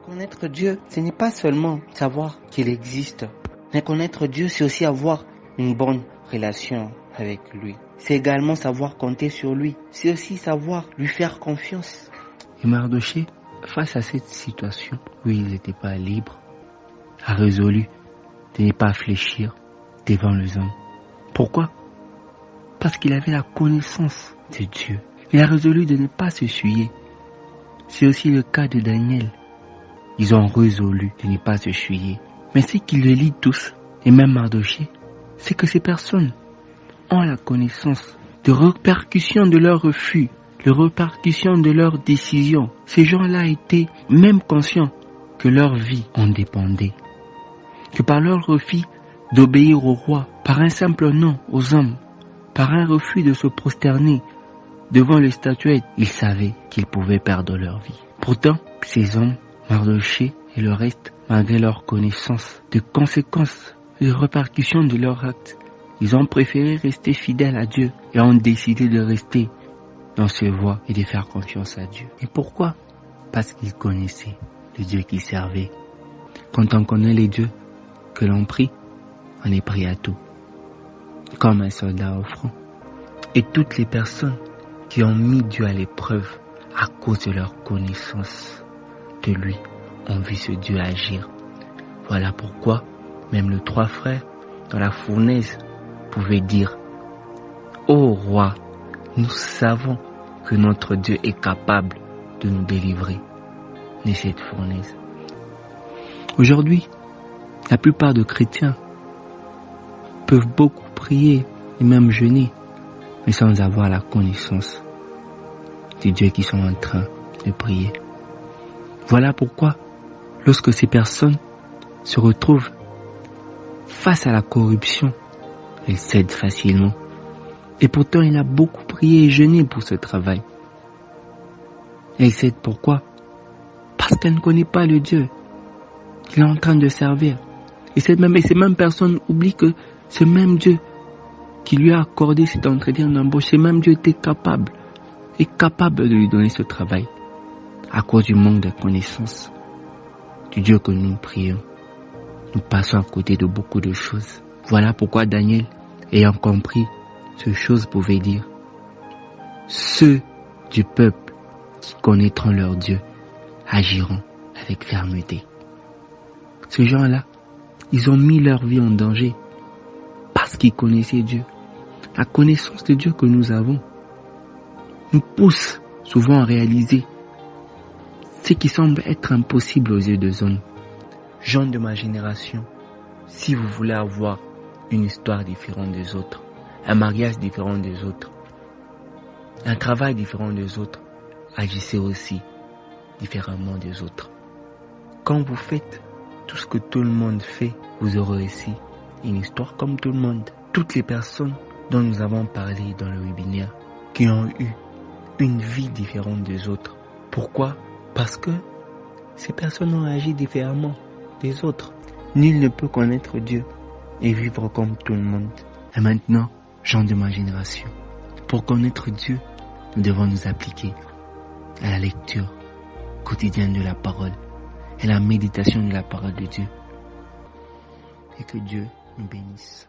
Connaître Dieu, ce n'est pas seulement savoir qu'il existe, mais connaître Dieu, c'est aussi avoir une bonne relation avec lui. C'est également savoir compter sur lui. C'est aussi savoir lui faire confiance. Et Mardochée, face à cette situation où il n'était pas libre, a résolu de ne pas fléchir devant les hommes. Pourquoi? Parce qu'il avait la connaissance de Dieu. Il a résolu de ne pas se souiller. C'est aussi le cas de Daniel. Ils ont résolu de ne pas se souiller. Mais ce qui le lie tous, et même Mardochée, c'est que ces personnes ont la connaissance de répercussions de leur refus, de répercussions de leurs décisions. Ces gens-là étaient même conscients que leur vie en dépendait. Que par leur refus d'obéir au roi, par un simple non aux hommes, par un refus de se prosterner devant les statuettes, ils savaient qu'ils pouvaient perdre leur vie. Pourtant, ces hommes, Mardochée et le reste, malgré leur connaissance des conséquences, des répercussions de leurs actes, ils ont préféré rester fidèles à Dieu et ont décidé de rester dans ses voies et de faire confiance à Dieu. Et pourquoi? Parce qu'ils connaissaient le Dieu qu'ils servaient. Quand on connaît les dieux que l'on prie, on est prêt à tout, comme un soldat au front. Et toutes les personnes qui ont mis Dieu à l'épreuve à cause de leur connaissance de lui ont vu ce Dieu agir. Voilà pourquoi même les 3 frères dans la fournaise pouvaient dire: Ô roi, nous savons que notre Dieu est capable de nous délivrer de cette fournaise. Aujourd'hui, la plupart des chrétiens peuvent beaucoup prier et même jeûner, mais sans avoir la connaissance du Dieu qu'ils sont en train de prier. Voilà pourquoi, lorsque ces personnes se retrouvent face à la corruption, elles cèdent facilement. Et pourtant, il a beaucoup prié et jeûné pour ce travail. Elles cèdent pourquoi? Parce qu'elles ne connaissent pas le Dieu qu'il est en train de servir. Et ces mêmes personnes oublient que ce même Dieu qui lui a accordé cet entretien d'embauche, ce même Dieu est capable de lui donner ce travail. À cause du manque de connaissance du Dieu que nous prions, nous passons à côté de beaucoup de choses. Voilà pourquoi Daniel, ayant compris ces choses, pouvait dire: ceux du peuple qui connaîtront leur Dieu agiront avec fermeté. Ces gens-là, ils ont mis leur vie en danger parce qu'ils connaissaient Dieu. La connaissance de Dieu que nous avons nous pousse souvent à réaliser ce qui semble être impossible aux yeux des hommes. Gens de ma génération, si vous voulez avoir une histoire différente des autres, un mariage différent des autres, un travail différent des autres, agissez aussi différemment des autres. Quand vous faites tout ce que tout le monde fait, vous aurez aussi une histoire comme tout le monde. Toutes les personnes dont nous avons parlé dans le webinaire, qui ont eu une vie différente des autres. Pourquoi? Parce que ces personnes ont agi différemment des autres. Nul ne peut connaître Dieu et vivre comme tout le monde. Et maintenant, gens de ma génération, pour connaître Dieu, nous devons nous appliquer à la lecture quotidienne de la parole et la méditation de la parole de Dieu. Et que Dieu nous bénisse.